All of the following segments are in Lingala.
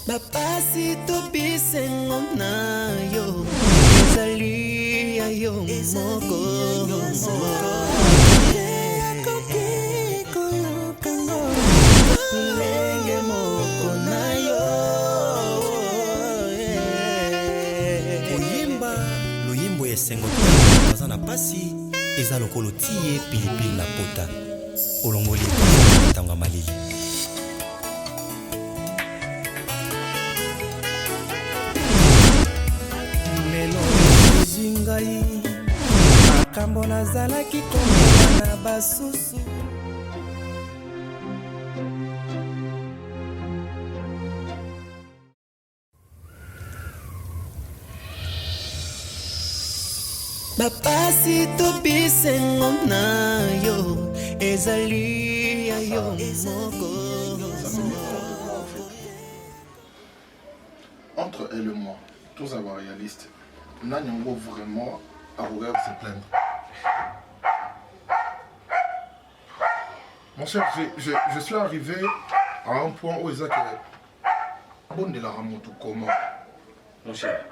Bapasi to bisengo na yo Zali yo moko Lenge moko na yo Koyemba loyimbo esengo toza na pasi eza lokolo tie pilipili na pota olongoli ntango malili Zingai makambo nazalaki komona na basusu Bapasi to bisengo na yo ezali ya yo moko. Entre elle et moi, tous avoir réaliste, Nanyango vraiment à regarder se plaindre. Mon cher, je suis arrivé à un point où Isaac est bon de la ramoto comment. Mon cher,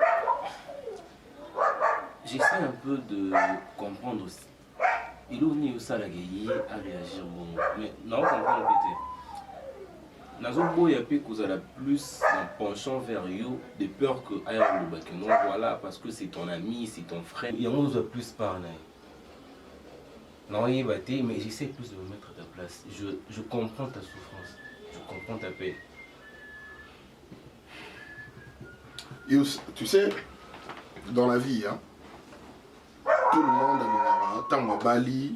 j'essaie un peu de comprendre aussi. Il est aussi à réagir bon. Mais non, comprendre peut-être. Nazobo ya pe cause la plus un penchant vers you de peur que aille le bac non voilà parce que c'est ton ami, c'est ton frère. Il y a moins de plus par là. Non, il va t'aider mais j'essaie plus de me mettre à ta place. Je comprends ta souffrance. Je comprends ta peine. Yous, tu sais, dans la vie, hein, tout le monde a tant à Bali.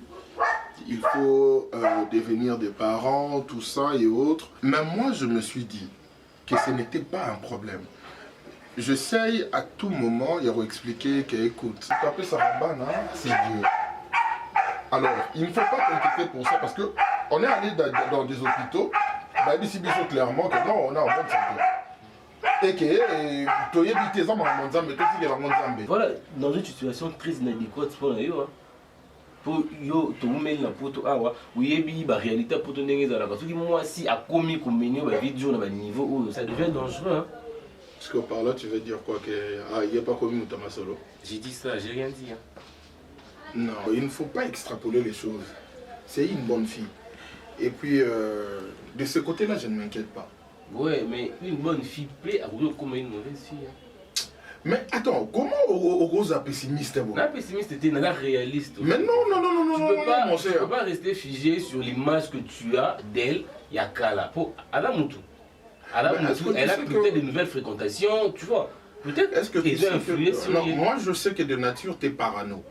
Il faut devenir des parents, tout ça et autres. Mais moi, je me suis dit que ce n'était pas un problème. J'essaye à tout moment de expliquer que, écoute, si tu appelles ça Rabana, c'est Dieu. Alors, il ne faut pas t'inquiéter pour ça parce qu'on est allé dans des hôpitaux, bah, ici, clairement que non, on est en bonne santé. Et que tu as évité ça, voilà, dans une situation très inadéquate pour nous. Pour yo to mel na poto awa uyebi ba réalité poto ndenge za la parce que moi si a commis comme menio ba vidéo na ba niveau où ça devient dangereux hein. Parce que par là tu veux dire quoi que il y a pas commis Mutama solo. J'ai dit ça, j'ai rien dit hein. Non, il ne faut pas extrapoler les choses. C'est une bonne fille. Et puis de ce côté-là, je ne m'inquiète pas. Ouais, mais une bonne fille plaît à vous comme une mauvaise fille hein. Mais attends, comment Oroza pessimiste bon? La pessimiste était une réaliste. Mais non, tu peux pas rester figé sur l'image que tu as d'elle, Yakala. Pour Alamutu. Elle a peut-être de nouvelles fréquentations, tu vois. Peut-être est-ce que tu sais que... Non, moi je sais que de nature tu es parano.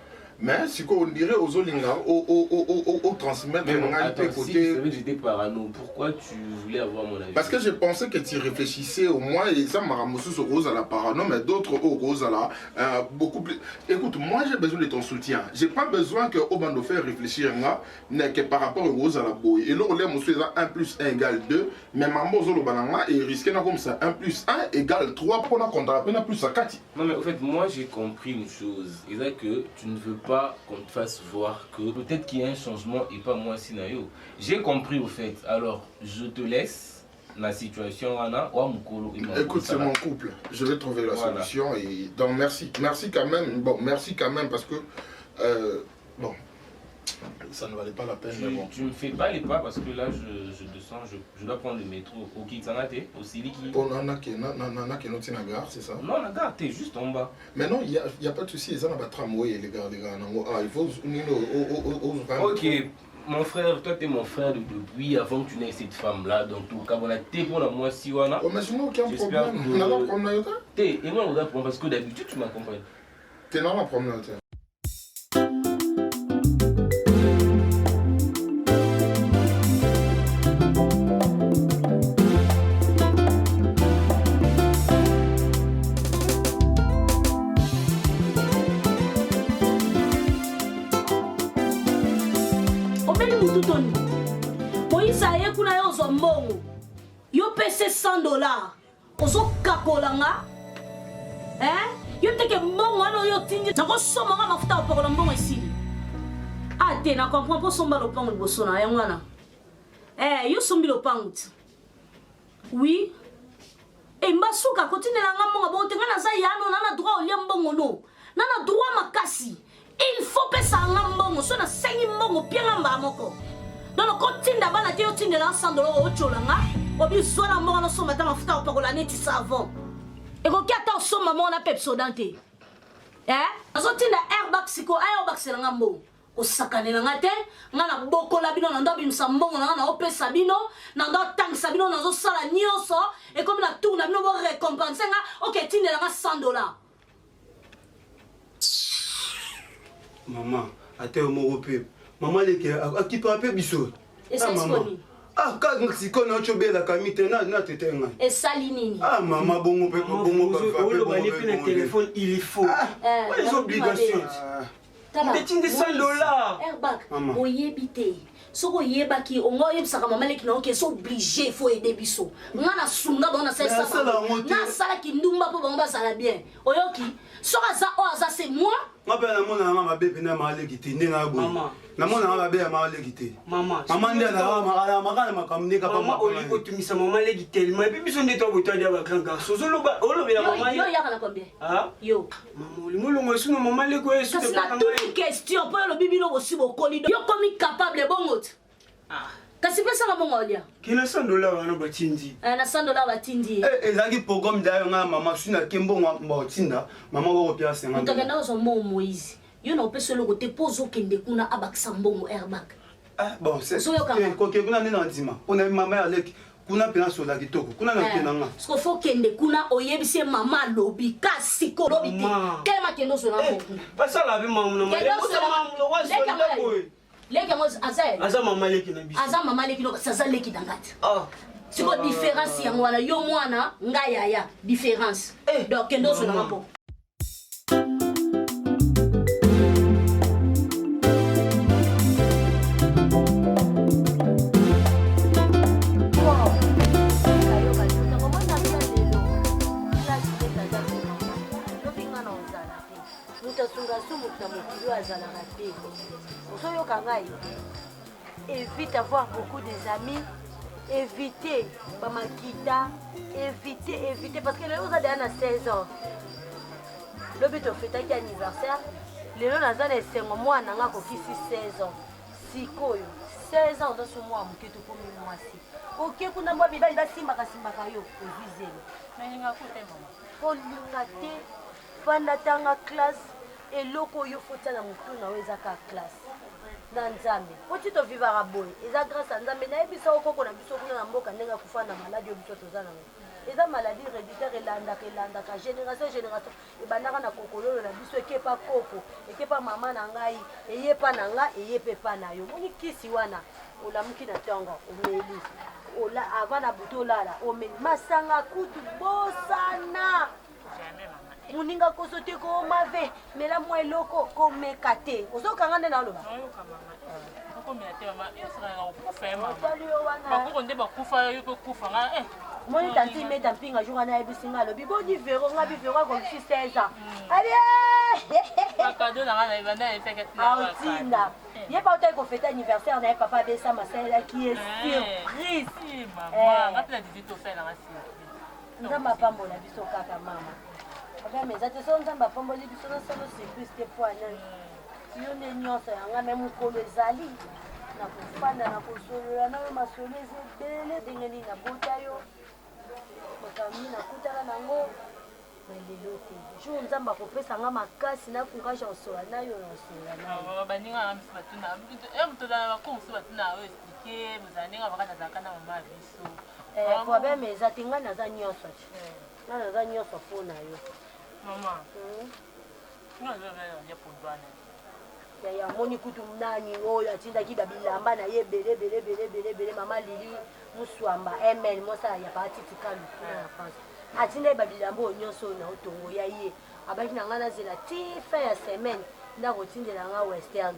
Mais ce qu'on dirait aux Olinga, au transmettre, si tu savais que j'étais parano, pourquoi tu voulais avoir mon avis? Parce que je pensais que tu réfléchissais au moins, et ça m'a ramassé sur Rose à la parano, mais d'autres au Rose à la beaucoup plus. Écoute, moi j'ai besoin de ton soutien. J'ai pas besoin que Obando fait réfléchir là, que par rapport au Rose à la boy. Et là, on a 1 plus 1 égale 2, mais maman Zolo Bananga et risqué comme ça 1 plus 1 égale 3 pour la contre la plus à 4. Non, mais en fait, moi j'ai compris une chose, c'est que tu ne veux pas qu'on te fasse voir que peut-être qu'il y a un changement et pas moi Sinayo. J'ai compris au fait. Alors je te laisse la situation Anna ou Mukolo. Écoute, c'est mon couple. Je vais trouver la solution et donc merci quand même. Bon, merci quand même parce que bon, ça ne valait pas la peine. Mais bon. Tu me fais pas les pas parce que là je descends, je dois prendre le métro au Kitsanate, au Siliki. Pour Nana qui est na gare, c'est ça? Non, la gare, t'es juste en bas. Mais non, il y a pas de souci, ils ont un tramway les gars. Ah, il faut ok, mon frère, toi t'es mon frère depuis avant que tu n'aies cette femme là, donc tout cas voilà, t'es pour la moi si wana. Oh mais sinon aucun problème. On n'a pas problème. T'es et moi on a problème parce que d'habitude tu m'accompagnes. T'es dans la problème. Yo pese $100 ozo kakolanga yo teke mbongo ano yo tindi nako somanga mafuta opokola mbongo esili ate na comprend po somba lopango liboso na yango wana yo sombi lopango ti oui e mbasuka kotindela nga mbongo bote nga naza yano nana droit olia mbongo no nana droit makasi il faut pesa nga mbongo so nasengi mbongo pianga mbaa moko donc kotinda bana te yotindela $100 ochola nga obizwana mbongo nosomba ta mafuta opakola neti savon ekoki ata osomba mbongo na Pepsodent te azotinda airbag siko ayobakisela nga mbongo osakanela nga te nga na bokola bino na ndo abimisa mbongo na nga na opesa bino na ndo atangisa bino nazosala nyonso ekomi na tour na bino borecompense nga oketindela nga $100. Maman, ate moko pe. Maman leke akipa pe biso. Maman. Quand siko na chobela kamite na tete nga. Esali nini? Maman bongo pe bongo pa. On va aller prendre le téléphone, il faut. Les obligations. T'es $100. Airbag, oyebite. Soko yebaki ongo yebisaka mama leki na oke so obligé il faut aider biso. Nga na sunga bona sa sa. Na sala ki ndumba po bongo sala bien. Oyoki, soka za o za c'est moi. Ngapela na mona nga mabepe na maleki te ndenga bo. Na mona nga mabepe maleki te. Maman. Maman ndia na makana makamne ka pa maman oli otumisa maman leki tellement et puis biso ndeto boto dia ba grand garçon. Olo bela maman. Yo ya kana combien? Yo. Maman oli molongo suna maman leki o esu te pas. C'est une question pour le bibi no bosi bokoli. Yo komi capable bongo. Kasi pesa na bongo olia. Kina $100 wana batindi. Na $100 batindi. Ezaki programme d'ailleurs nga maman suna kembo ngwa tinda maman ko pia 50. Mtakenda ozo mo Moïse. Yo na opesa le côté pozo kende kuna abakisa mbongo airbag. Bon c'est. Ko ke kuna nina ndima. Ona mama ya leki kuna pena sola kitoko. Kuna na pena nga. Sko fo kende kuna oyebise mama lobi kasi ko lobi te. Kema kendo so na mbongo. Pasa la bi mamu na mama. Leki mo aza mama leki na biso. Aza mama leki no saza leki dangati. Siko différence yango wana yo mwana nga yaya différence. Donc kendo so na mbongo. Évite d'avoir beaucoup d'amis, évitez Bamakita, évitez parce que les gens ont déjà 16 ans. Le but de fêter qui anniversaire, les gens ont 5 mois, n'a pas 16 ans. Si quoi 16 ans dans ce mois, on peut pour moi si. Ok, kuna moi biba ida simba yo visé. Mais nga kote mama. Pour l'ingate, fanda tanga classe et loko yo fota na mutu na weza ka classe. Dans Nzambe. Poti to vivre à boy. Eza grâce à Nzambe na ebisa okoko na biso kuna na mboka ndenga kufa na maladie biso tozana. Eza maladie héréditaire elanda ka génération e banaka na kokololo na biso ekepa koko, ekepa mama na ngai, eyepa na nga, eyepa na yo. Moni kisi wana olamuki na tonga omeli. Ola avana butolala omeli masanga kutu bosana. Muninga kosote ko mave mela mwa eloko ko mekate ozokanga nde na loba moni tanti meta mpinga jour na ebisinga lobi bo di vero nga bi vero ko 16 ans allez cadeau na nga ibanda efekete autinda ye pa utai ko fête anniversaire na papa besa masela qui est surprise maman ngapela 18 ofela nga si nzamba pambola biso kaka mama. Mais ça te sonne pas pour me dire que ça c'est plus que pour un yo ne nyonso yanga même ko lezali na kufanda na kusolola na masolezi bele dingeni na botayo bakami na kutala nango melelote jo nzamba ko pesa nga makasi na kungasha osola nayo na osola nayo baninga batuna mtoda bakonso batuna o expliquer muzanenga bakata zakana mama biso problème ezatinga na za nyonso na za nyonso fona yo Maman. Non, je vais aller pour douane. Ya moni kutu mnani oyo atinda kiba bilamba na ye bele mama Lili muswamba ML mosa ya parti tikalu na France. Atinda ba bilamba onyoso na otongo ya ye. Abaki na ngana zela ti fin ya semaine nda kotindela nga Western.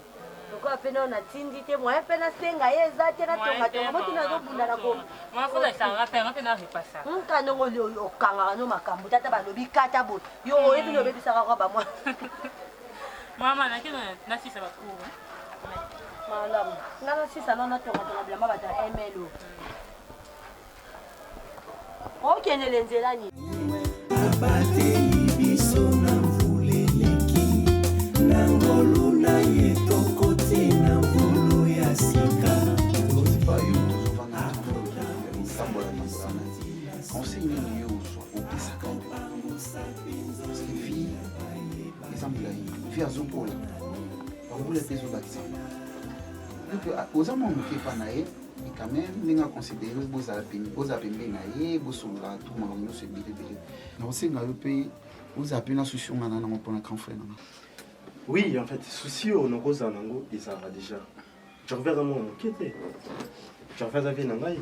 Pourquoi pena na tindi te moi pena senga ye zate na tonga moti na zobunda na ko. Moi faut la sanga pena repassa. Nka nongo le okanga no makambu tata balobi kata bo. Yo ebi no bebi saka kwa ba moi. Mama na kino na sisa ba ku. Malam. Ngana sisa na tonga bilamba bata MLO. Okay ne lenzela ni. bateli biso na mvuleleki na ngolu na ye tokoti na mvulu ya sika conseil nini yo opesaka parce que vie exemple vie azokola bambula mpe ezolakisa donc oza mwa moke epa na ye quand même ndenge aconsidere bozala pembeni na ye bosolola tout makambo nyonso ebelebele na kosenga yo mpe ozala mpe na susi onga na nango mpona grand frère nanga. Oui, en fait, souci au Nogoza Nango, ils savent déjà. Je reviens dans mon quête. Je reviens à Vénangaï.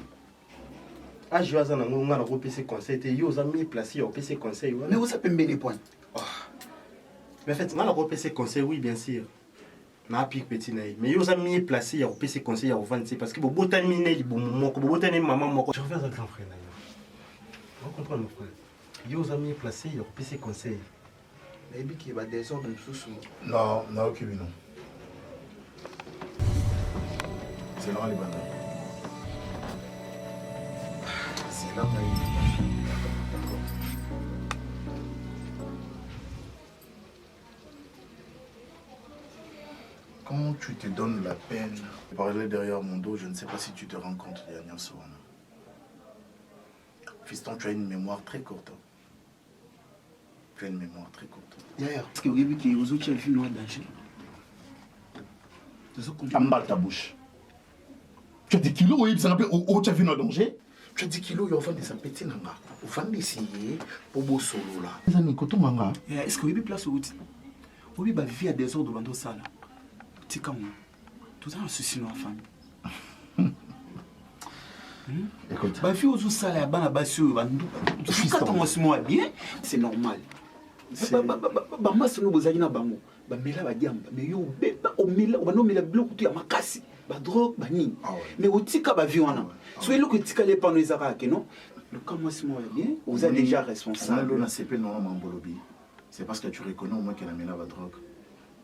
Ah, je vais à Nango, on a un PC conseil. Ils ont mis placé au PC conseil. Mais vous savez bien les points. Mais en fait, on a un PC conseil, oui, bien sûr. Na pique petit naï. Mais ils ont mis placé au PC conseil au 26 parce que vous avez mis les bons moments, vous avez mis maman. Je reviens à grand frère. Vous comprenez, mon frère? Ils ont mis placé au PC conseil. Mais il va désordre sous. Non, non, ok, non. C'est là les bandes. C'est là d'accord. Quand tu te donnes la peine de parler derrière mon dos, je ne sais pas si tu te rends compte de la soir. Fiston, tu as une mémoire très courte. Tu as une mémoire très courte. D'ailleurs, parce que vous avez vu que vous avez vu un danger. Emballe ta bouche. Tu as des kilos, oui, tu as vu un danger. Tu as 10 kilos, il y a des petits nanga. Vous avez essayé pour beau solo là. Est-ce que vous avez place où vous avez vie à des ordres dans le salle? C'est comme tout ça, un souci dans la famille. Écoute, bah, fille aux salles à Banabassu, c'est normal. Bah, moi, c'est nous, vous avez un bango. Bah, mais là, mais yo, on va la bloc, tu as ma casse. Bah, drogue, bah, ni. Mais au tika, bah, vie, on a. Soyez le que tika les panneaux, les araques, non? Le commencement est bien, vous êtes déjà responsable. C'est parce que tu reconnais au moins qu'elle a mis la drogue.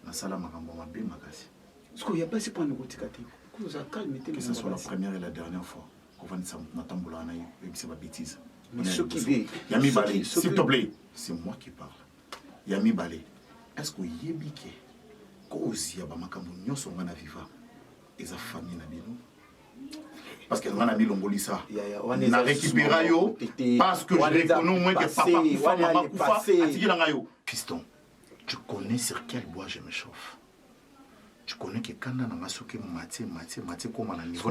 La salle à Marambo m'a bien magassé. Parce qu'il n'y a pas ces points de tika. Que ce soit la première et la dernière fois. Qu'on va dire c'est ma bêtise. Mais ce qui vient. Yami Balé, s'il te plaît. C'est moi qui parle. Yami Balé. Est-ce que vous avez dit que aussi à Bamakambo, nous sommes en viva et sa famille n'a pas parce que nous avons mis l'ongolissa. On a récupéré yo parce que je reconnais au moins que papa Koufa, maman Koufa, Atigi Langayo. Fiston, tu connais sur quel bois je me chauffe. Tu connais que quand on a souké maté comme à niveau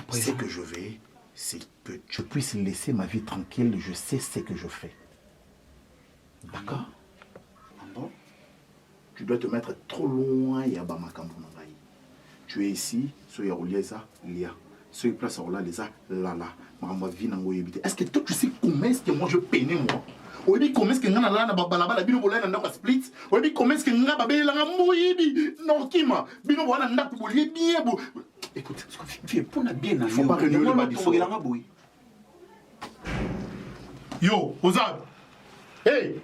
ce que je veux, c'est que tu puisses laisser ma vie tranquille. Je sais ce que je fais. D'accord? Bon? Tu dois te mettre trop loin et à Bamakambo. Tu es ici, sur Yaroliesa, Lia. Sur les places là, les a, là. Est-ce que toi tu sais comment est-ce que moi je peine moi? Oui, comment est-ce que nous avons la bino bolana na split? Oui, comment est-ce que nous avons la moyibi? Non, Kima, bino bolana na bolé bien beau. Écoute, tu es pour la bien. Il faut pas renouer le badiso. Yo, Ozab. Hey.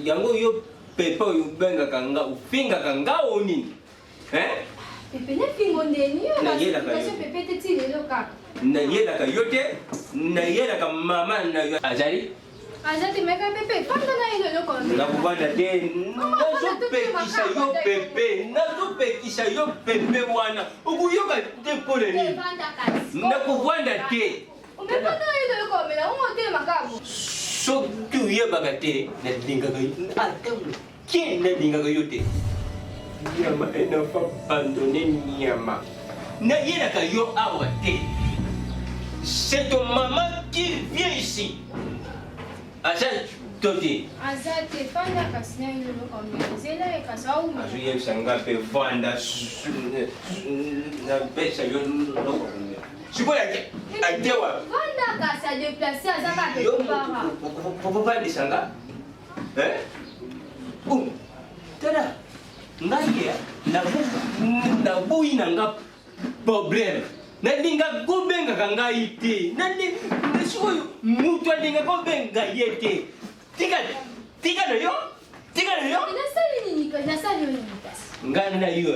Yango yo pepe yo benga kanga upinga kanga oni pepe ne pingo ndeni yo na yela ka pepe te ti lelo kaka na yela ka yote na yela ka mama na yo azali meka pepe panda na yelo ko na kubanda te nazo pekisha yo pepe wana ukuyoka te pole ni na kubanda te umepanda na yelo ko mela ungote makamu so tu ye bagate na dinga ga atamu kin na dinga ga yote nyama ena fa abandonner nyama na yela ka yo awate c'est ton maman qui vient ici. Azat, Toti. Azat, fanda kasina ilo comme zela e kasa ou. Azuye sanga pe fanda na pesa yo no. Sikola ke. Adewa. Fanda kasa déplacer azaka ke para. Pourquoi pas des sanga? Hein? Boum. Tada. Ngai na boyi nanga problème. Nalinga gobenga kanga ite. Nalinga sikoyo mutu alinga gobenga yete. Tika no yo? Nasali nini ka? Nasali nini ka? Ngana na yo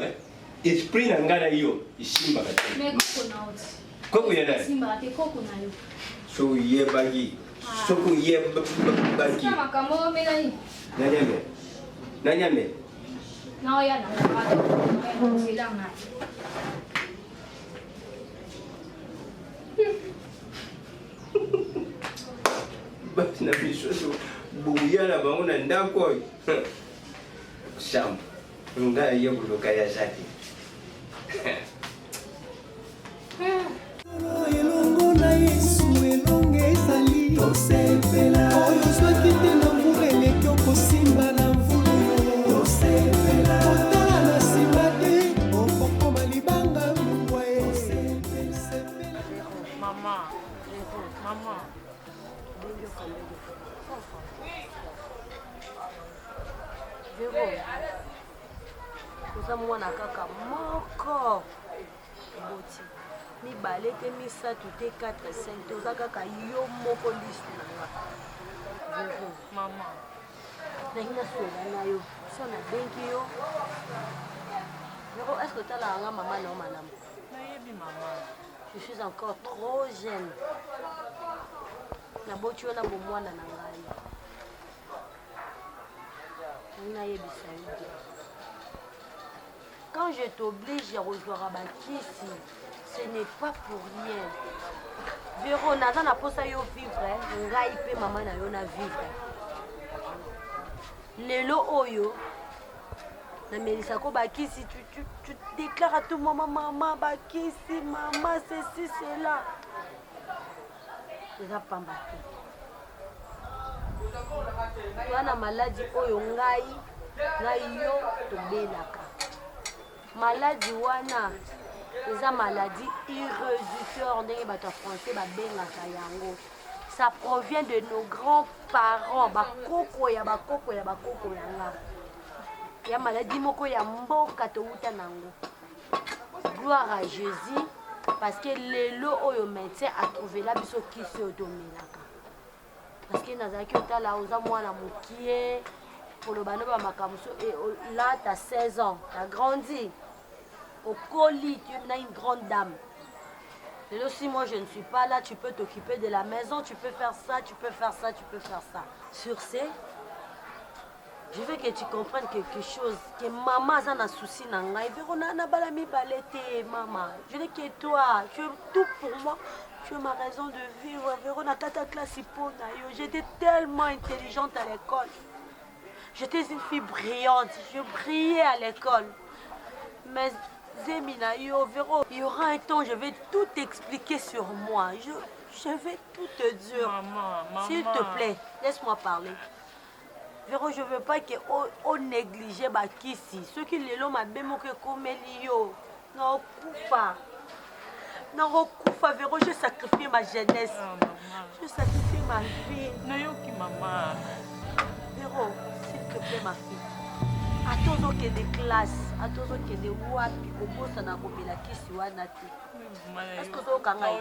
esprit na ngana yo isimba kati. Me koko na oti. Koko ya dai. Simba te koko na yo. So ye bagi. So ko ye bagi. Sama kamo me na ni. Nanyame. Na ya na. Ka silang na. Basi na biso buya na bango na ndako. Sham. Nga ye buloka ya zaki. elongo na yesu elonge ezali tosepela oyo zwaki te na mvula eleki okosimba na mvula tosepela kotala na nsima te okokoma libanga mbwa Maman. Vero, oza mwana kaka moko boti mibale te misato te 4 5 te oza kaka yo moko lisu na nga. Vero Mama nangi nasola na yo so nabengi yo. Vero, est-ce que otalaka nga mama na yo malamu? nayebi mama. Je suis encore trop jeune. Naboti yo na bomwana na ngai. Quand je t'oblige à rejoindre Bakissi, ce n'est pas pour rien. Véro, naza na posa yo vivre, ngai pe maman na yo na vivre. Lelo oyo, na Melissa ko Bakissi, tu déclares à tout moment, maman Bakissi, maman ceci, cela. C'est ça pamba. Wana maladie oyo ngai yo tobelaka. Maladie wana eza maladie irrésistible ndenge bato ya français babengaka yango. Ça provient de nos grands-parents, bakoko ya nga. Ya maladie moko ya mboka touta nango. Gloire à Jésus parce que lelo oyo médecin a trouvé la biso kisi otomelaka. Parce que nazaki otala oza mwana mokie pour le bano ba makamuso et là tu as 16 ans, tu as grandi. Au colis, tu es une grande dame. Et là, si moi je ne suis pas là, tu peux t'occuper de la maison, tu peux faire ça, tu peux faire ça, tu peux faire ça. Sur ce, je veux que tu comprennes quelque chose, que maman a un souci na ngai. Vérona balami balete maman. Je veux que toi, tu es tout pour moi. Tu es ma raison de vivre. Vérona tata classe ipona yo. J'étais tellement intelligente à l'école. J'étais une fille brillante. Je brillais à l'école. Mais Zemina yo, Véro, il y aura un temps, je vais tout expliquer sur moi. Je vais tout te dire. Maman. S'il te plaît, laisse-moi parler. Véro, je ne veux pas qu'on néglige Bakissi. Ceux qui les l'ont que comme yo. Non, coupa. Non, coupa, Véro, j'ai sacrifié ma jeunesse. J'ai sacrifié ma vie. Non, qui maman. Véro, s'il te plaît, ma fille. À tous autres des classes, à tous autres des wapi, au bout ça n'a pas la kisi wana te. Est-ce que tu as maman?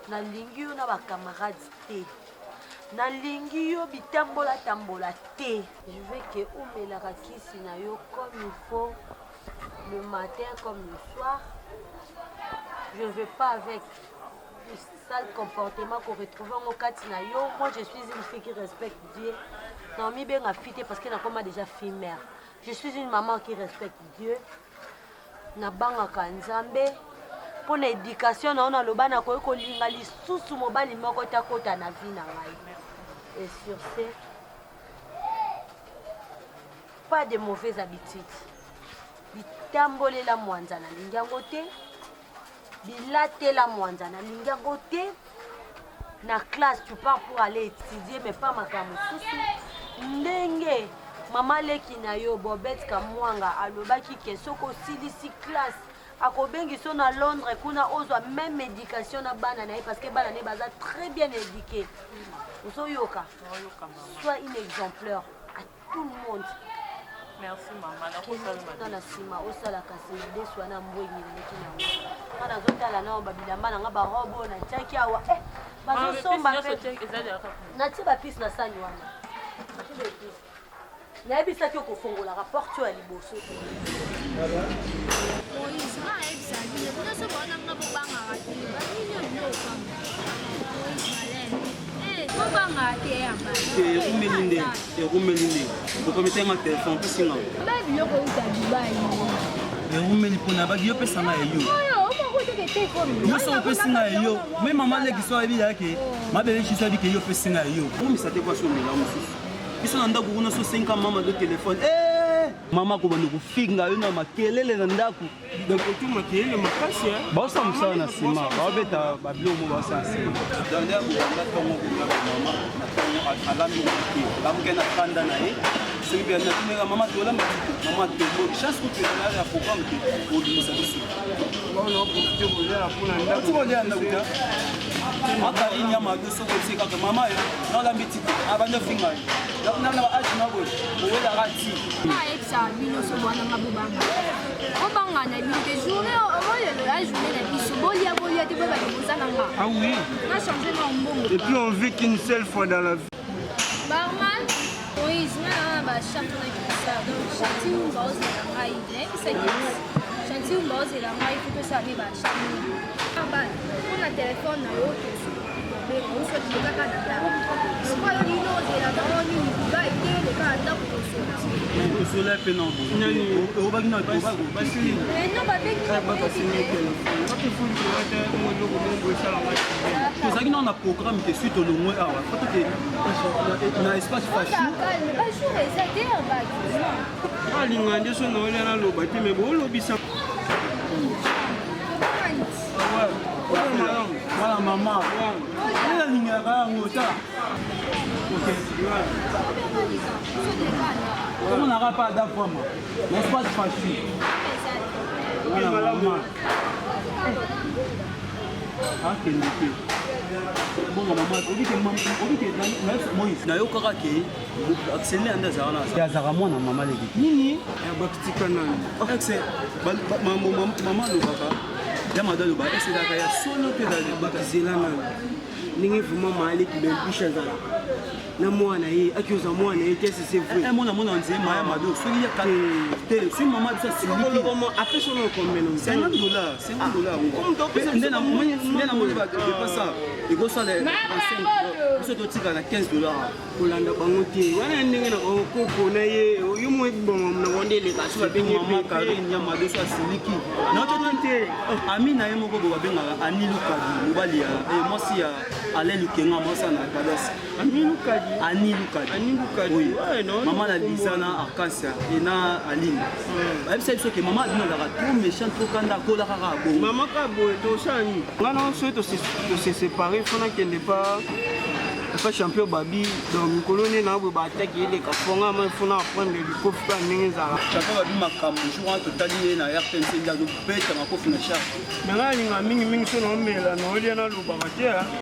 Na lingi yo na ba camarades te. Na lingi yo bitambola tambola te. Je veux que omela ka kisi na yo comme il faut le matin comme le soir. Je ne veux pas avec le sale comportement qu'on retrouve en Okati na yo. Moi je suis une fille qui respecte Dieu. Non, mi bien affité parce qu'elle a déjà fille mère. Je suis une maman qui respecte Dieu. Na banga kanzambe. Pour l'éducation, on a le ban à quoi qu'on linga li sous mobile moko ta kota na vie na ngai. Et sur ce, pas de mauvaises habitudes. Bitambole la mwanza na lingango te. bilatela mwanza nalingi yango te na classe tu pars pour aller étudier mais pas makambo mosusu ndenge mama leki na yo Bobette Kamwanga alobaki ke soko osilisi classe akobengi so na Londres kuna ozwa même éducation na bana na ye parce que bana ne baza très bien éduqué osoyoka sois une exemplaire à tout le monde. Merci maman. Na sima osala kasi deso na mbwengi leki na yo kana zotala na babilamba na ba robo na tiaki awa bazo somba na ti ba piste na sani wana nayebisaki okofungolaka porte oyo ya liboso erumeli nde okomitenga telefone mpesinga erumeli mpona bagi yo pesanga eyo nyonso opesinga eyo me mama lekiso ayebi yake mabelekisi abike yo opesinga eyo omisa te kwasi omela mosusu biso na ndako kuna so 5 mama do telefone mama kobanda kofinga yo na makelele na ndako dakotu makelele makasi baosa mosala na nsima baobeta babilo mo baosa na nsima dande akobanda ntongo kolaka mama na ntongo alambi moke bamoke na kanda na ye soki mpe natumeka mama tolamba tito mama tobo chance kotelaa ya programme te odimisa biso otikolea ndako te akali nyama do soko otie kaka mama yo naolambi tito abanda finga ye nana baage na boye owelaka ti ayebisa bino so bwana mabobanga obangana bino te journée omoyelo ya journée na biso bolia te boyeba libozananga ah oui na changer na mbongo et puis on vit qu'une seule fois dans la vie barman Moïse na ba charte na kisa donc chantier baozela ngai nayebisa yebisi chantier baozela ngai fo tosala mpe bacharte ba mpona telefone na yo osola mpe na obaki na tozalaki nao na programme ke suite olongwe awa fotoke na espace fashu alinga nde so naolia naloba te me boolobisa voilà maman elle a ligne à ngota OK comment on n'aura pas d'enfant n'est-ce pas facile voilà maman OK bon maman obi ke Moïse na yo kaka ke accéléré anda zara na ya zara mwana mama leki nini ya bakitika nani accès maman lo baba ya madalo ba eselaka ya solo mpe bakazela na ndenge vraiment maaleki bempisha azala na mwana ye akioza mwana ye te c'est vrai mwana nzema ya mado soki ya te soki mama biso asiliki apesa na combien $50 nde namoni badepasa ekosala biso totika na $15 kolanda bango te wana ndenge na okoko na ye yo mo bongo na wonde eleka so babengi mama Karine ya mado so asiliki te ami na ye moko bo babengaka anilukadi mobali ya mwasi ya alelukenga mwasi na kadasi anilukadi mama na lisa na arkasia ena aline bayebisa biso ke mama adina azalaka trop méchant trop kanda akola kaka bongo mama ka boye tosani nga na soki tosesepare fona kende pa champion babi donc mikolo nde na boye baataki eleka fongama fona aprendre likofi ka ndenge ezala champion babi makambo jour wana totali ye na rtnc nde azobeta makofi na char me nga alinga mingimingi so naomela naolia nalobaka te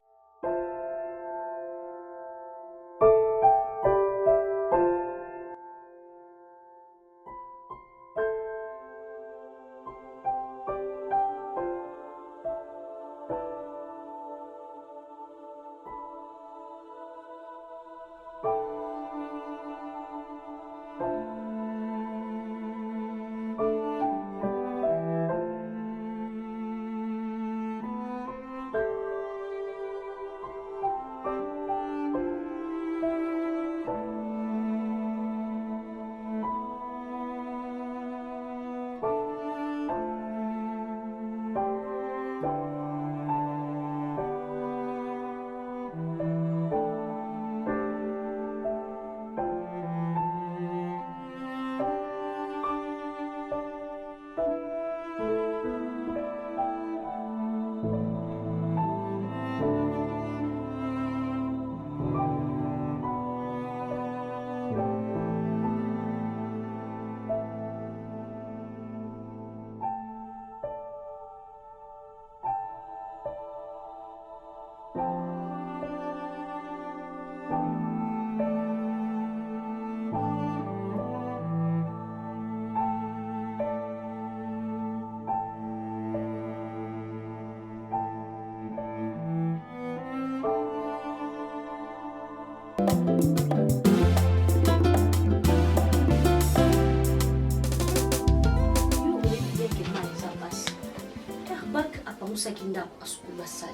amusaki ndako asukuli basali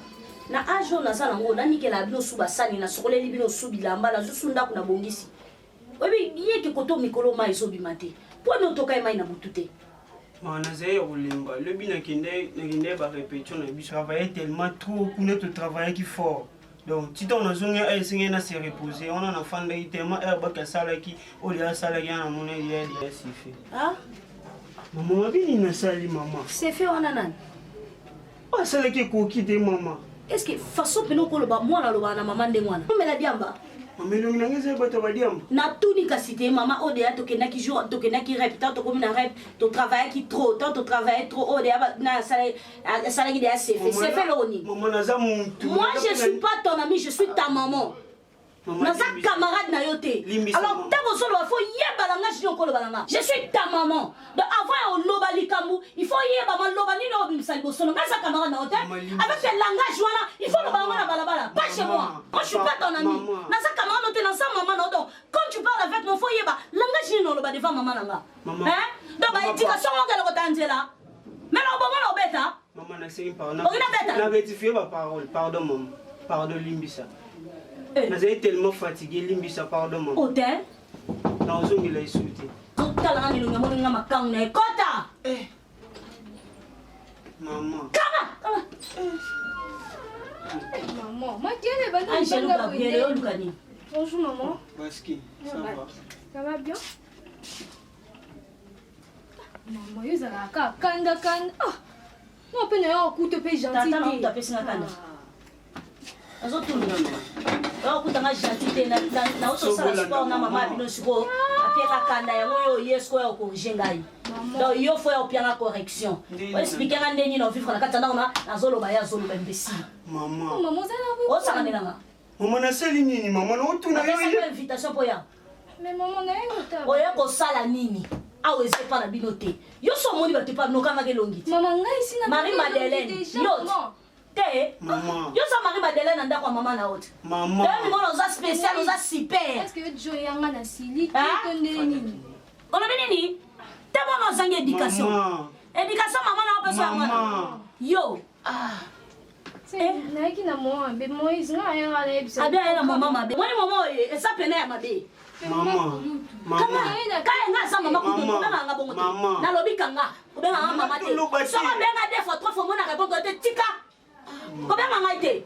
na age oyo naza nango nanikela bino su basani nasokoleli bino su bilamba nazusu ndako na bongisi oyebi yeke koto mikolo mai ezobima te mpo ani otoka ye mai na butu te nazali ya kolemba lobi nakende barépétition na biso travaille tellement trop kuna totravaillaki fort donc ti ntango nazongi esengeli na se reposer wana nafandaki tellement erbaki asalaki oyo asalaki ya namona yeli ya sife mama wabini nasali mama sefe wana nani asalaki ekoki te mama est ce que façon pene okoloba mwana alobaka na mama ndenge wana omela diamba mamelongi nange ezali bato badiamba natuni kasi te mama odeya tokendaki jour tokendaki rep tant tokomi na rep totravaillaki trop tant totravaille trop odeya asalaki deya sefe sefe loko nini mama naza mutu moi je suis pas ton ami je suis ta maman naza camarade na yo te alors ntango ozoloba fo yebala nga jini okolobala nga je suis ta maman donc avant ya oloba likambo il faut yeba maloba nini obimisa liboso na nga aza camarade na yo te avec le langage wana il faut lobala nga na balabala pas chez moi moi je suis pas ton ami naza camarade na yo te naza maman na yo donc quand tu parles avec moi faut yeba langage nini oloba devant maman na nga donc baéducation ngokela kota nzela mais na obomona obeta maman nasengi na rectifier baparole pardon maman pardon limbisa nazali tellement fatigué limbisa pardon maman hôtel naozongela esu te otalanga milongi amoninga makangu na ekota maman maman makiele bani olukani bonjour maman baski ça va ça va bien maman yo ezalaka kanda moi mpe na yo akuta mpe gentil te azotulunga okutanga gentil te naososala sport na mama bino sikoyo apiaka kanda yango oyo ye sikoyo okorige ngai donc yo fo ya opianga correction oexplikenga ndenge na ovivre na kati ya ndako nazoloba ye azoloba imbécile osanganelanga mama nasali nini mama naotuna invitation mpo ya oye kosala nini awa eza epa na bino te yo so omoni bato epa bino okamaka elongi te Marie Madeleine yo te yo sa Marie Madeleine na ndako ya mama na yo te mimona oza spécial oza super olobi nini te mona ozangi éducation éducation mama na yo mpe so yango yo nayaki na mwa mabe moïse nga ayanga nayebisa abi aye na mama mabe mwani mama oyo eza pene ya mabe kaya nga aza mama kudu obenganga bongo te nalobi kanga obenganga mama te soko obenga deux fois trois fois monaka bongo te tika kobenga ngai te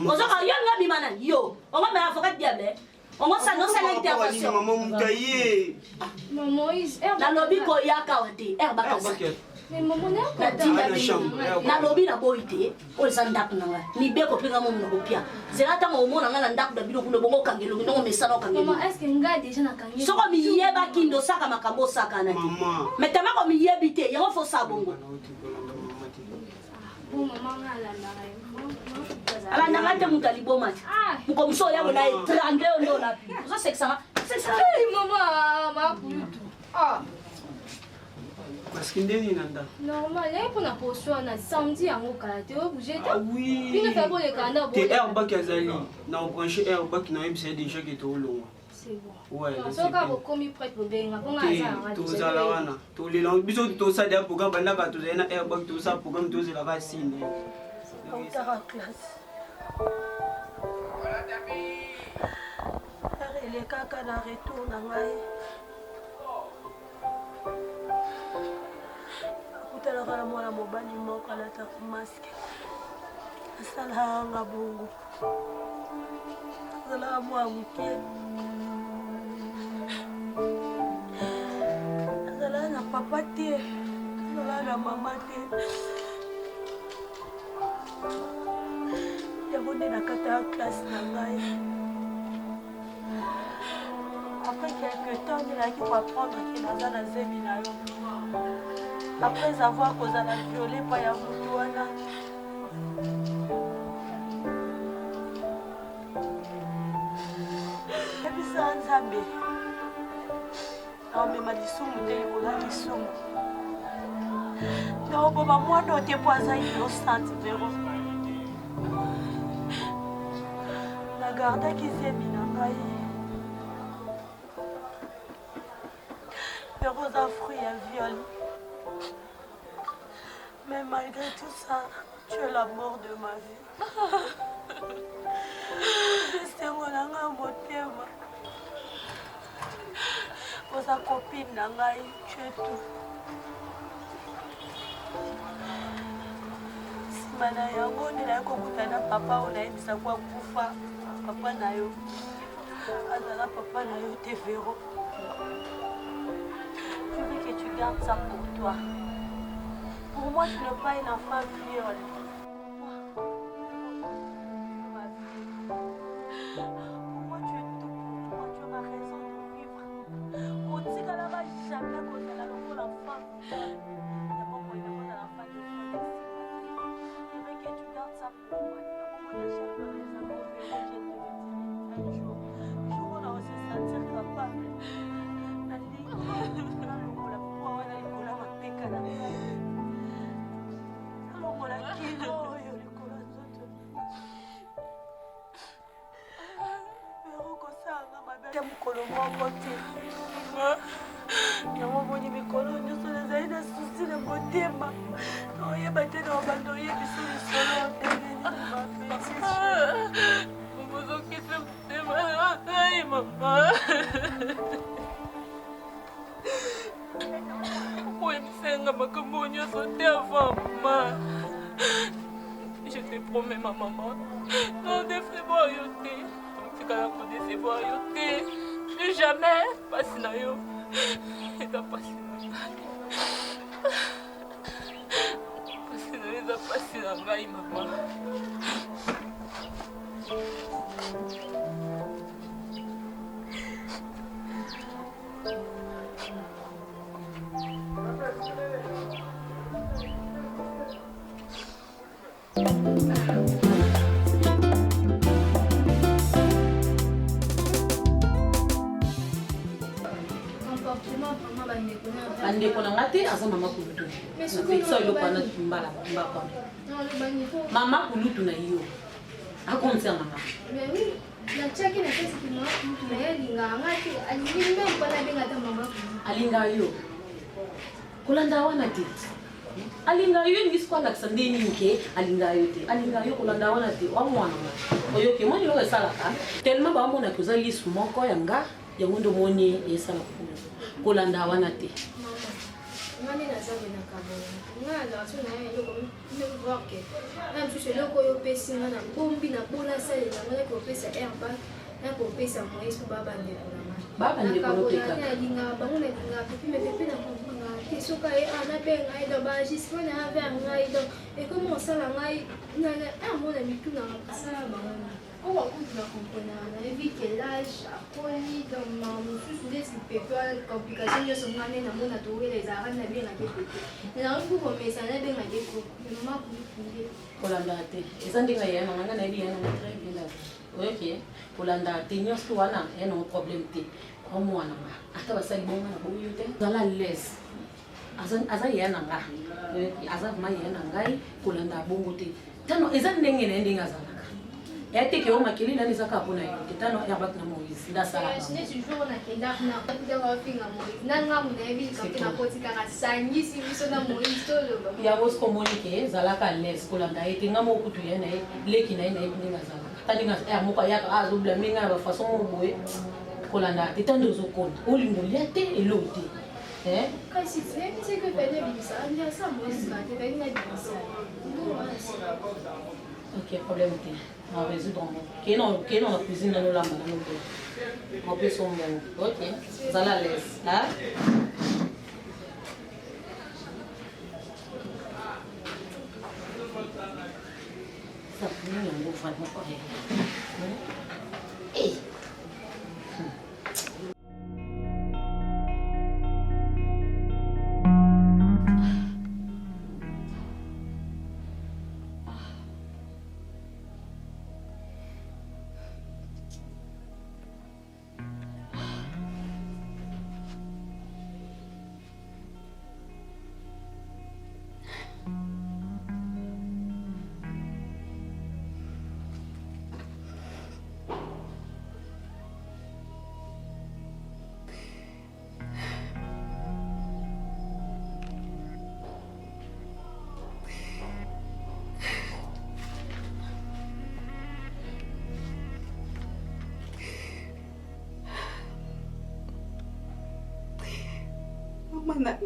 ozoka yo nga bima nani yo ongo mela avocat diable ongo osala intervention nalobi koyaka wa te ere bakasa nalobi na boyi te oyo eza ndako na ngai mibeko mpenga momu na kopia zela ntango omona ngai na ndako na bino kuna bongo okangelongi ndongo mesana okangelongi soko miyebaki ndo osaka makambo osakanaki me temako miyebi te yango fo osa bongo alandanga te moto aliboma te mokomiso oyabo na étrangle oyo nde olapi ozosekisanga parce que ndeni nanda normal yai mpona poso wana samedi yango kala te obouge te bino fe boleka nda te airbaki azali na obranche airbaki nayebisa ye déjà ke toolongwa soka bokomi prête bobenga tozala wana tolela biso tosala ya programme bandaka tozali na airbaki tosala programme tozelaka sine elekaka na retour na ngai akutalaka na mwana mobali moko alataka maske asalaka bongo azalaka mwana moke azalaka na papa te azalaka na mama te nde nakata ya classe na ngai. Après quelque temps, nde nayaki koapprendre ke naza na zemi na yo. Après avoir kozala violé pa ya mutu wana. Ebisa Nzambe. Naomema lisumu te likola lisumu. Naoboma mwana ote po aza innocente vero. Nagardaki zemi na ngai. Vero oza fruit ya viol. Mais malgré tout ça, tu es l'amour de ma vie. C'est mon motema. Pour sa copine, tu es tout. Si mana yango nila kokutana papa onaibisa kwa kufa papa na yo. Azala papa na yo te Véro. Je veux que tu gardes ça pour toi. Pour moi, tu n'es pas une enfant viole. Pour moi, tu es tout. Pour moi, tu as ma raison de vivre. Pour dire qu'elle n'a jamais causé la l'enfant viole. Il n'y a pas moyen de l'enfant de viole. Je veux que tu gardes ça pour moi. Il n'y a pas moyen de chaque fois les amours que je te le dirai un jour. Un jour, on a aussi sentir capable. mokolo moko te yango moni mikolo nyonso nazali na susi na motema oyeba te na obanda oyebiso lisolo ya ndenge nini bozokisa motema na ngai mama okoyebisenga makambo nyonso te avant ma. Je te promets ma maman, non décevoir yo te. Tu vas pas décevoir yo te. Plus jamais passer na yo. Et ça passer na yo. Passer na yo, ça passer na ngai maman. bandeko na nga te aza mama kulutu napekisa eloko wana mbala mbako mama kulutu na yo akonisa mama alinga yo kolanda wana te alinga yo ndisi kolakisa ndeni nke alinga yo te alinga yo kolanda wana te wamwana oyoke moni eloko esalaka tellement bamona koza lisu moko yanga yango ndo moni esalaka kolanda wana te Mani na zabe na kabona. Ngala aso na yo ko voke. Na msusu loko yo pesi na bombi na bona sale na ngala ko pesa erba na ko pesa moise baba ndeko na mama. Baba ndeko no peka. Na linga bango na linga pipi me pepe na konga. Kisoka e ana benga ida ba jispo na ave ngai do. E comment ça la ngai na mona mituna sala bango. On va continuer à comprendre. On a vu que l'âge a connu dans mon sous les complications de son année, on a trouvé les arènes à bien la tête. Et là, on peut commencer à bien la tête. Maman, kolanda te ezandinga yana ngana na bien na très bien là ok kolanda te nyoso wana ena problème te omwana ma ata basali bonga na boyo te zala les azan yana nga azan ma yana ngai kolanda bongo te tano ezandenge na ndinga zala ete ke oma kelina nizaka pona yo tano ya bak na Moïse ndasala je ne toujours na kenda na kutenga finga Moïse nanga munebi kapena kotika ka sangisi biso na Moïse tolo ya bos communiquer zalaka les kolanda ete ngamo kutu yena leki na ina ndinga zala tandinga moko ya azo blaminga ba façon moboye kolanda tando zokona olingo liate elote kasi c'est que pene bisa ndia sa Moïse ka te pene bisa ok, problème te. On va résoudre en mot. Qui est dans la cuisine de la maman. On peut son bon. Ok, ça la laisse. Là. Ça peut nous vraiment pas. Eh.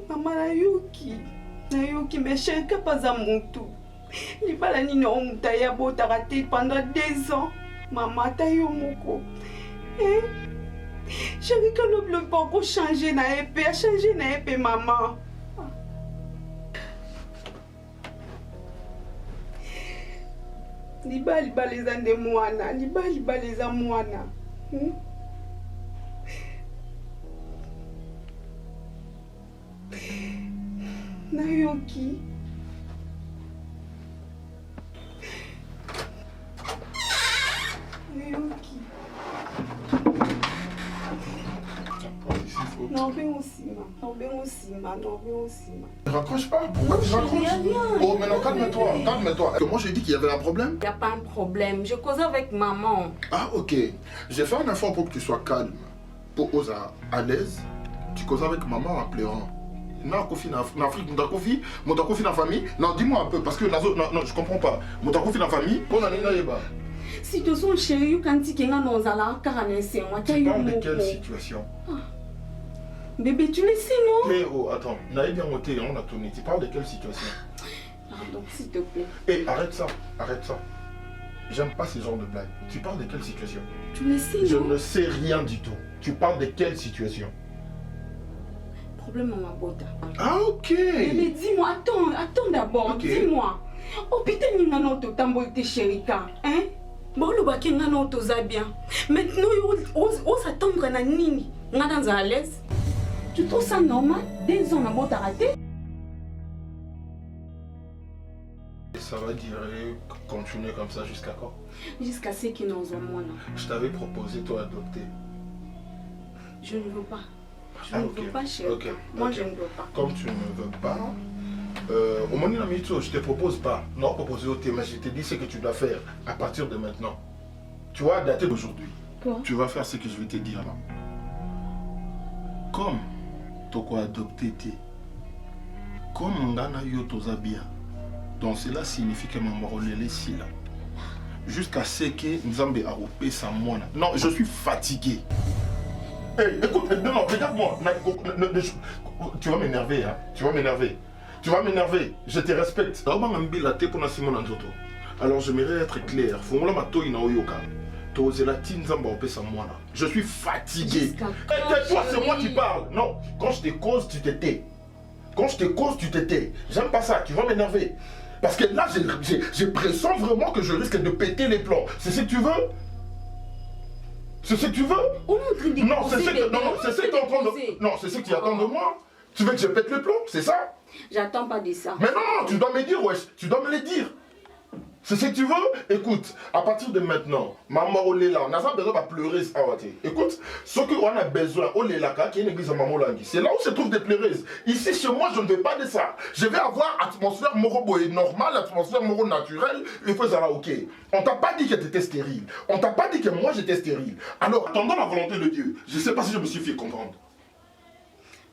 Mama nayoki mesherika paza mutu libala nini omuta ya botaka te pendant 2 ans mama ta yo moko sherika lobilo poko changer na epe a changer na epe mama libala eza nde mwana libala eza mwana Nayoki. Non, ben aussi, ma. Raccroche pas, pourquoi tu raccroches? Oh, mais non, calme-toi. Moi, j'ai dit qu'il y avait un problème. Il n'y a pas un problème, je cause avec maman. Ah, ok. J'ai fait un effort pour que tu sois calme. Pour oser à l'aise, tu causes avec maman en pleurant. Non, Kofi en Afrique, mon Kofi dans la famille. Non, dis-moi un peu, parce que non, je comprends pas. Mon Kofi dans la famille, on a n'est pas. Si tu es chéri, quand tu es dans la caractère, tu parles de quelle situation? Bébé, tu le sais, non? Oh, attends, Naïd bien monté, on a tourné. Tu parles de quelle situation? Pardon, s'il te plaît. Hé, arrête ça. J'aime pas ce genre de blague. Tu parles de quelle situation? Tu le sais, non? Je ne sais rien du tout. Tu parles de quelle situation? Problème à ma bota. Ah, ok. Bébé, dis-moi, attends d'abord, okay. Dis-moi. Oh putain, il y a un autre tambour de Chérika, hein? Bon, le baquet n'a pas tout ça bien. Maintenant, on s'attendre à Nini. On est dans à l'aise. Tu trouves ça normal? 2 ans, on a raté. Ça va durer, continuer comme ça jusqu'à quand? Jusqu'à ce qu'ils nous ont moins. Je t'avais proposé, toi, adopter. Je ne veux pas. Je ne veux pas, chérie. Okay. Moi, je ne veux pas. Comme tu ne veux pas, au moment où je ne te propose pas, non proposer au thème, mais je te dis ce que tu dois faire à partir de maintenant. Tu vas dater d'aujourd'hui. Tu vas faire ce que je vais te dire là. Comme tu as adopté, comme on a eu bien, donc cela signifie que maman relève ici là. Jusqu'à ce que Nzambe a repé sa moine. Non, je suis fatigué. Hey, écoute, non, regarde-moi. Tu vas m'énerver, hein. Tu vas m'énerver. Je te respecte. Alors, j'aimerais être clair. Je suis fatigué. Tais-toi, c'est moi qui parle. Non, quand je te cause, tu te tais. J'aime pas ça, tu vas m'énerver. Parce que là, je pressens vraiment que je risque de péter les plombs. C'est ce que tu veux? C'est ce que tu veux? Non, c'est ce que tu attends de moi. Tu veux que je pète les plombs, c'est ça? J'attends pas de ça. Mais non, tu dois me dire, wesh. Tu dois me le dire. C'est ce que tu veux? Écoute, à partir de maintenant, maman Olela, on n'a pas besoin de pleurer. Écoute, ce qu'on a besoin, Olela, qui est une église à Maman Langui, c'est là où se trouvent des pleureuses. Ici, chez moi, je ne veux pas de ça. Je vais avoir atmosphère moro-boé normale, atmosphère moro-naturelle, il faut ça là, ok. On t'a pas dit que tu étais stérile. On t'a pas dit que moi j'étais stérile. Alors, attendons la volonté de Dieu. Je ne sais pas si je me suis fait comprendre.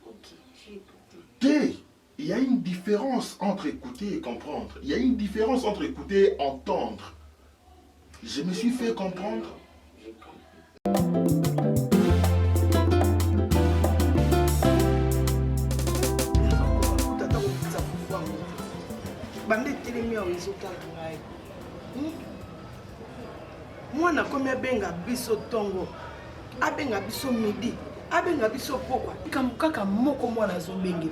Ok, j'ai écouté. Il y a une différence entre écouter et comprendre. Il y a une différence entre écouter et entendre. Je me suis fait comprendre. Mwana komi abenga biso tongo, abenga biso midi, abenga biso pokwa. Kaka moko mwana azobenge.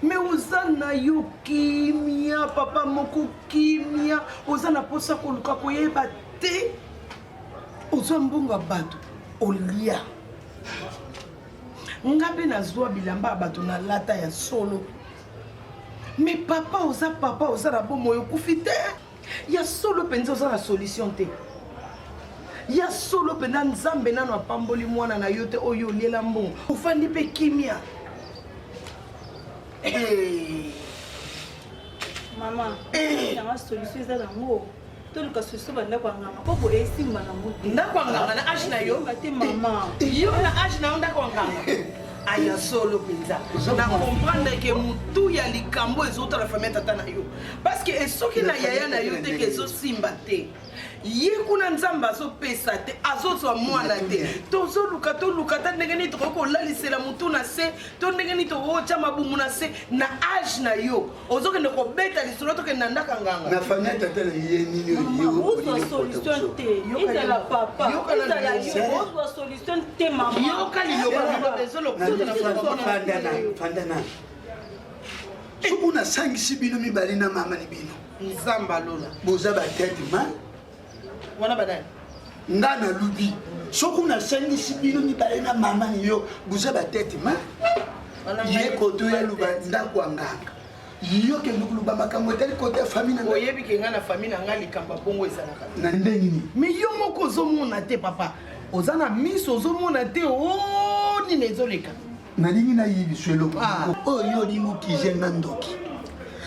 me oza na yo kimia papa moko kimia oza na posa koluka koyeba te ozwa mbongo ya bato olia nga mpe nazwa bilamba ya bato na lata ya solo me papa oza na bomoi okufi te ya solo mpenza oza na solution te ya solo mpenza nzambe nano apamboli mwana na yo te oyo oliela mbongo ofandi mpe kimia. Mama, nanga solution eza nango toluka solution bandako ya nganga mpo boye esimba nango te ndako ya nganga na age na yo te mama yo na age na yo ndako ya nganga aya solo mpenza na comprendre ke mutu ya likambo ezotala famille tata na yo parce que esoki na yaya na yo te ke ezosimba te ye kuna nzambe azopesa te azozwa mwana te toluka ta ndenge nini tokoki kolalisela mutu na se to ndenge nini tokotya mabumu na se na age na yo ozokende kobeta lisolo tokende na ndaka nganga na famille tata na ye nini ozwa solution te ezala papa ezala yo ozwa solution te mama yoka liloba fandana soki unasangisi bino mibale na mama ni bino nzambe alola boza batete ma wana badani nga na lubi soki unasangisi bino mibale na mama ni yo boza batete ma ye koto ya luba ndako ya nganga yo kende koluba makambo etali kote ya famille na oyebi ke nga na famille na nga likambo ya bongo ezalaka na ndenge nini me yo moko ozomona te papa oza na miso ozomona te nini ezoleka nalingi nayibiso eloko oyo olingi okize nga ndoki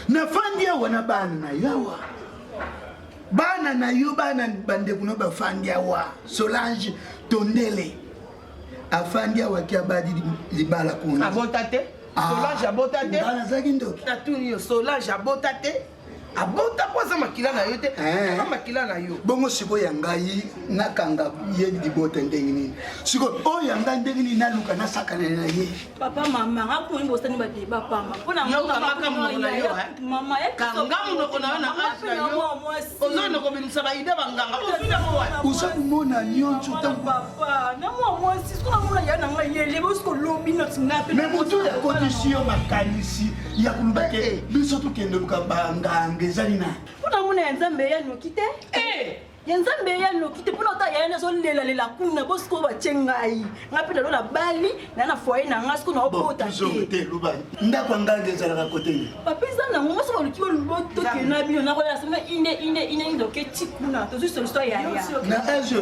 nafandi awa na bana na yo awa bana na yo bana bandeko no bafandi awa Solange Tondele afandi awa ki abadi libala kuna abota te Solange abota te bana zaki ndoki tatuni yo Solange abota te abota po aza makila na yo te aza makila na yo bongo sikoyo ya ngai nakanga ye libota ndenge nini sikoyo oyo ya ngai ndenge nini naluka nasakana na ye papa mama ngakumoni bosani babie bapama mpona kanga munoko na yo kanga munoko na yo na age na yo ozonde kobimisa baide banganga oza komona nyonso papa na mwa mwasi siko namona ya na ngai yele bosiko lobi notinga pe me moto ya kotisi yo makanisi ya koluba ke biso tokende luka banganga ezali na mpona mona ya nzambe ya noki te ya nzambe ya noki te mpona ota yaya nazolelalela kuna bosiko batie ngai ngai mpe nalona bali na na foye na ngai siko naobota te luba ndako nganga ezalaka kote papa eza nango moso baluki bolubotoke na bino nakolela sema ine ndoke ti kuna tozwi solution ya yaya na age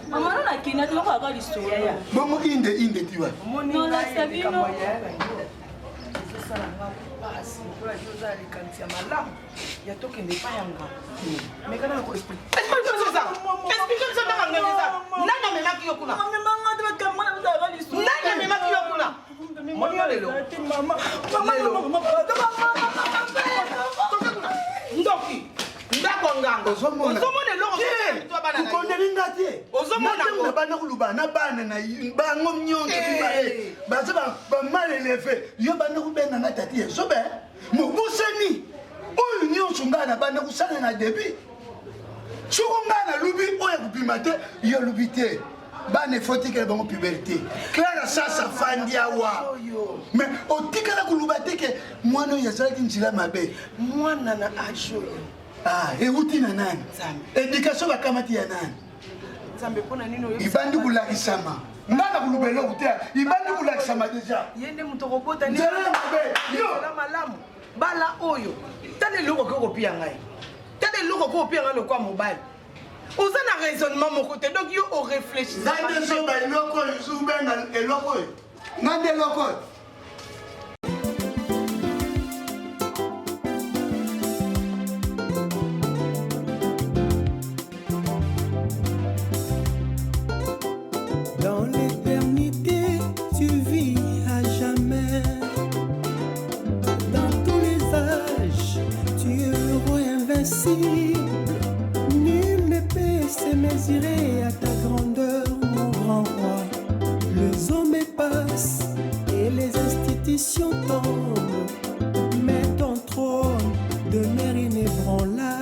mama no nakenda te nakolaka lisolo yaya bongo inde tiwa nolasa bino basi mpola yo oza likanisi ya malamu ya tokende epai ya nganga mekana na koexplike nani amemaki yo kuna nani amemaki yo kuna moni yo lelo ndoki ndako nganga ozomona elokokondeli te ozomona bana koluba na bana na bango nyonso baza bamalelefe yo banda kubenga nga tati ezobe mobusani oyo nyonso ngai na banda kusala na debi soko ngai na lubi oyo kopima te yo lubi te bana efotikela bango puberté clara sasa fandi awa me otikala koluba te ke mwana oyo azalaki nzela mabe mwana na age oyo euti na nani éducation bakamati ya nani nzambe mpona nini oyo ibandi kulakisama ngana kuluba eloko te ibandi kulakisama deja ye nde moto okobota nzela malamu bala oyo tala eloko okoki kopia ngai tala eloko okoki kopia ngai lokwa mobali oza na raisonnement moko te donc yo orefléchis nande soba eloko oyo zubenga eloko oyo ngande eloko oyo Dans l'éternité, tu vis à jamais. Dans tous les âges, tu es le roi invincible. Nul ne peut se mesurer à ta grandeur, mon grand roi. Les hommes passent et les institutions tombent, mais ton trône demeure inébranlable.